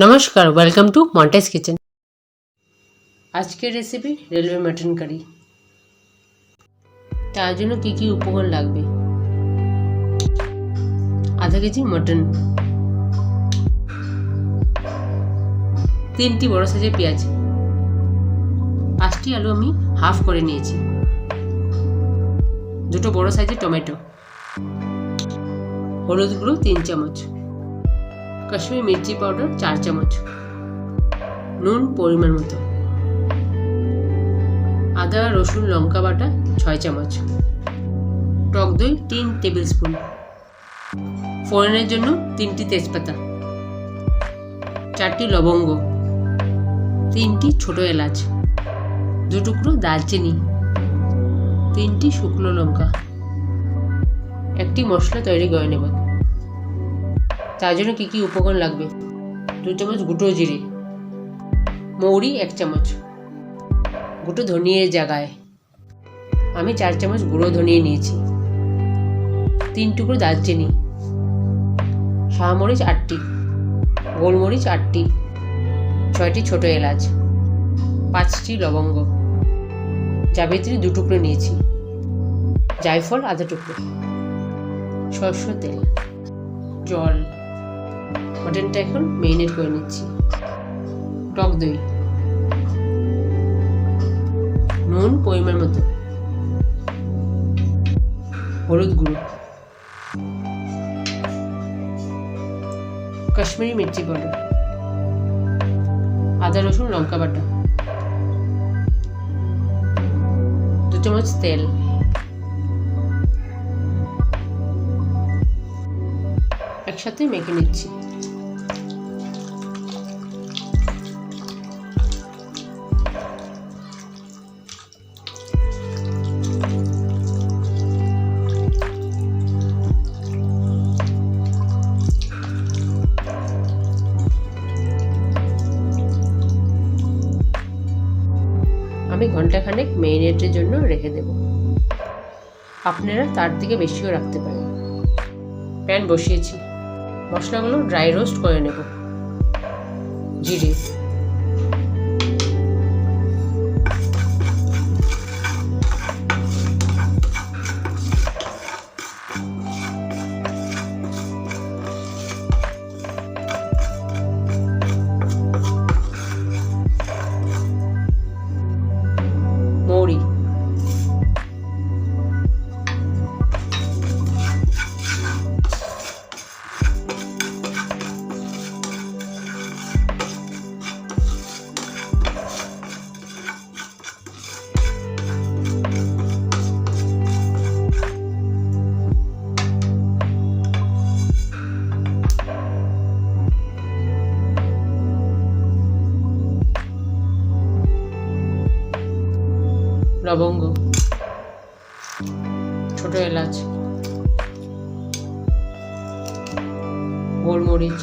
নমস্কার, welcome to মন্টেস kitchen. আজকের recipe railway mutton curry. তার জন্য কী কী উপকরণ লাগবে: আধা কেজি মটন, 3টি বড় সাইজের পেঁয়াজ, 5টি আলু আমি হাফ করে নিয়েছি, 2টো বড় সাইজের টমেটো, হলুদ গুঁড়ো 3 চামচ, কাশ্মীরি মির্চি পাউডার 4 চামচ, নুন পরিমাণ মতো, আদা রসুন লঙ্কা বাটা 6 চামচ, টক দই 3 টেবিল স্পুন, ফোড়নের জন্য 3টি তেজপাতা, 4টি লবঙ্গ, 3টি ছোট এলাচ, 2 টুকরো দারচিনি, 3টি শুকনো লঙ্কা। একটি মশলা তৈরি করে নেব। তার জন্য কী কী উপকরণ লাগবে: 2 চামচ গুঁটো জিরে, মৌরি 1 চামচ, গুঁটো ধনিয়ার জায়গায় আমি 4 চামচ গুঁড়ো ধনিয়ে নিয়েছি, 3 টুকরো দারচিনি, শাহমরিচ 8টি, গোলমরিচ 8টি, 6টি ছোট এলাচ, 5টি লবঙ্গ, জাবিত্রী 2 টুকরো নিয়েছি, জায়ফল আধা টুকরো, সরষের তেল, জল। মটনটা এখন মেরিনেট করে নিচ্ছি। টক দই, নুন পরিমাণ মতো, হলুদ গুঁড়ো, কাশ্মীরি মির্চি পাউডার, আদা রসুন লঙ্কা বাটা, 2 চামচ তেল, একসাথে মেখে নিচ্ছি। আমি ঘন্টাখানেক মেরিনেটের জন্য রেখে দেব। আপনারা তার থেকে বেশিও রাখতে পারেন। প্যান বসিয়েছি, মশলাগুলো ড্রাই রোস্ট করে নেব। জিরে, মৌরি, লবঙ্গ, ছোট এলাচ, গোলমরিচ,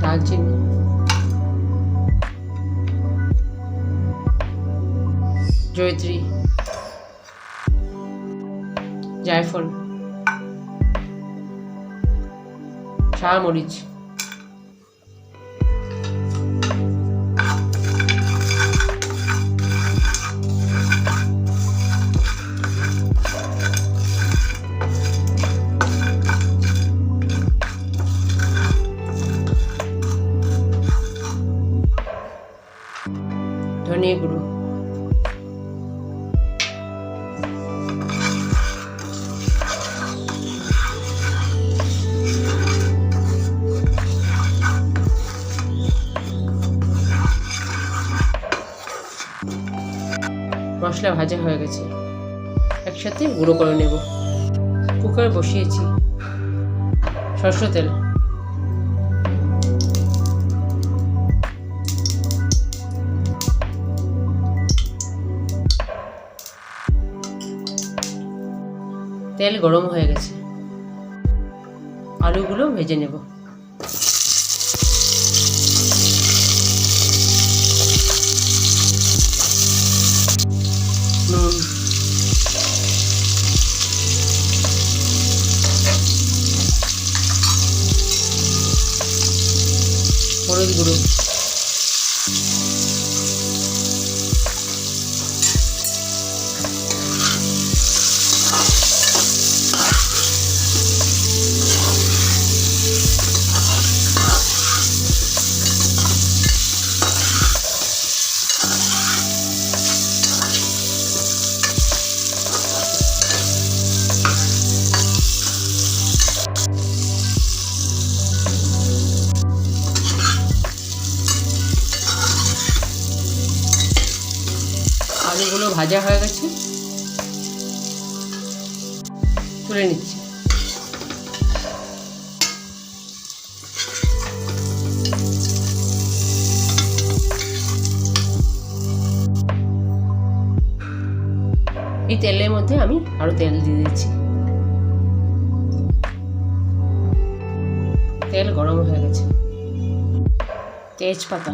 দারচিনি, জয়িত্রী, জায়ফল, শাহমরিচ, ধনিয়া গুঁড়ো, মশলা ভাজা হয়ে গেছে, একসাথে গুঁড়ো করে নেব। কুকার বসিয়েছি, সরষের তেল, তেল গরম হয়ে গেছে, আলুগুলো ভেজে নেব। নুন, হলুদ গুঁড়ো, আলুগুলো ভাজা হয়ে গেছে, তুলে নিচ্ছি। এই তেলের মধ্যে আমি আরো তেল দিয়ে দিচ্ছি। তেল গরম হয়ে গেছে। তেজপাতা,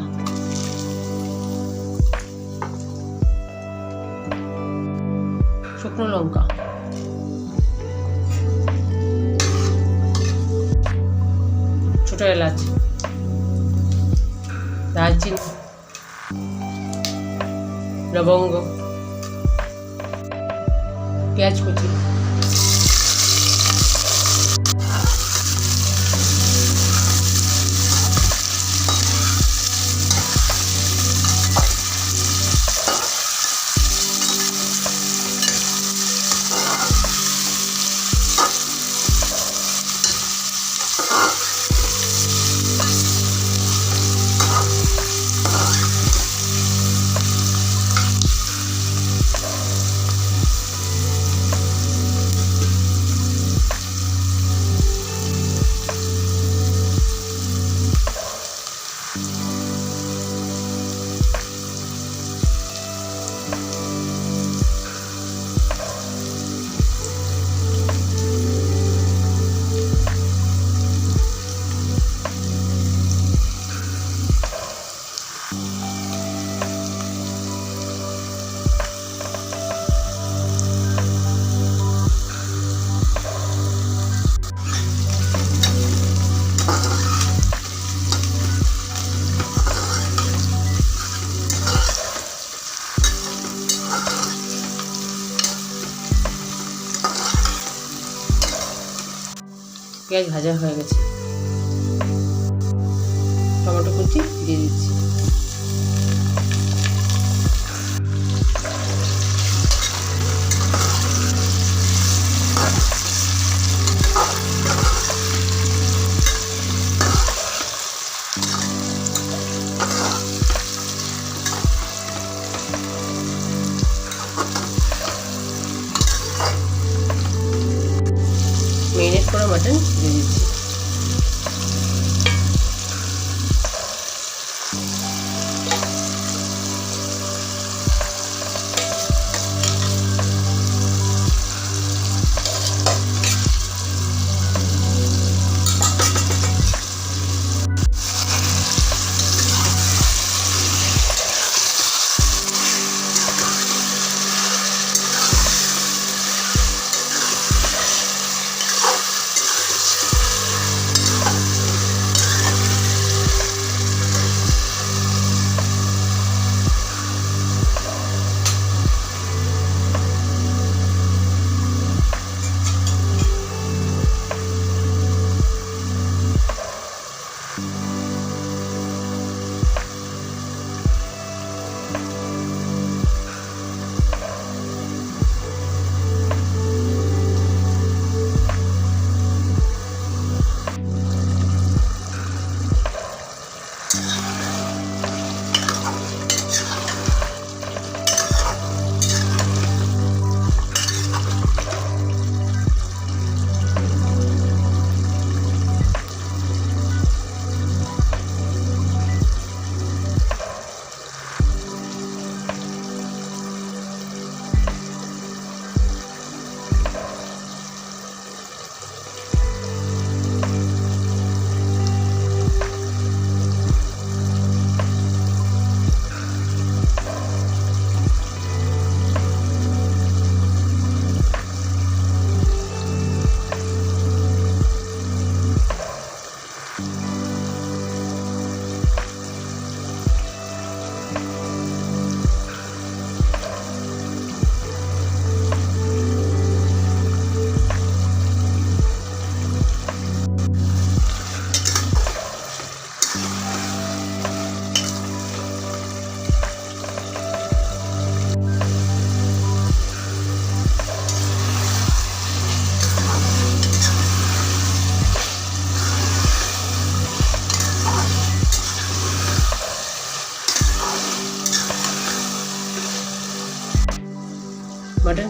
শুকনো লঙ্কা, ছোট এলাচ, দারচিনি, লবঙ্গ, পেঁয়াজ কুচি, পেঁয়াজ ভাজা হয়ে গেছে। টমেটো কুচি দিয়ে দিচ্ছি। মেরিনেট করা মাটন দিয়ে দিচ্ছি।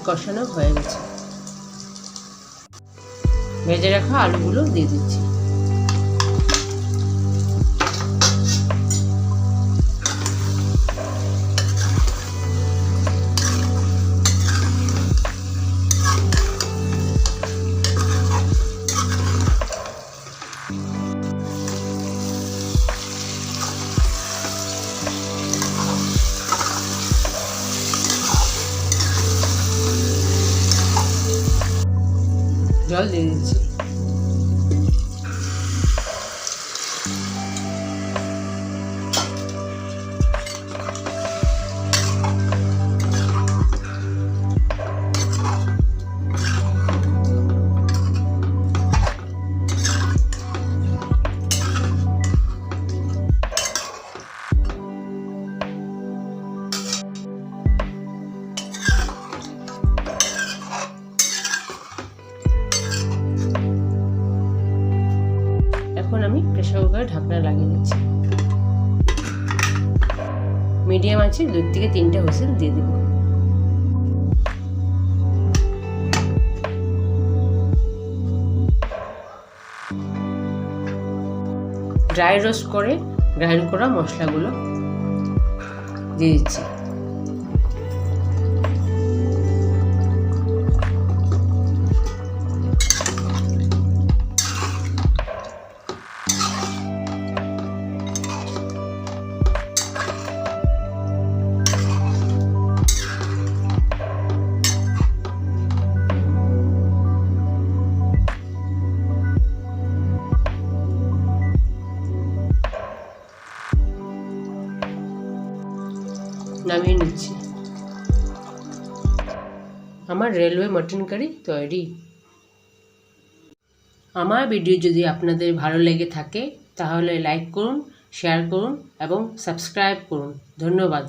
কষানো হয়ে গেছে। ভেজে রাখা আলুগুলো দিয়ে দিচ্ছি। জল দিয়ে দিচ্ছি। এখন আমি প্রেসার কুকারে ঢাকনা লাগিয়ে দিচ্ছি। মিডিয়াম আছে 2 থেকে 3টে হুইসেল দিয়ে দেব। ড্রাই রোস্ট করে গ্রাইন্ড করা মশলাগুলো দিয়ে দিচ্ছি। নামিয়ে নিচ্ছি। আমার রেলওয়ে মটন কারি তৈরি। আমার ভিডিও যদি আপনাদের ভালো লেগে থাকে তাহলে লাইক করুন, শেয়ার করুন এবং সাবস্ক্রাইব করুন। ধন্যবাদ।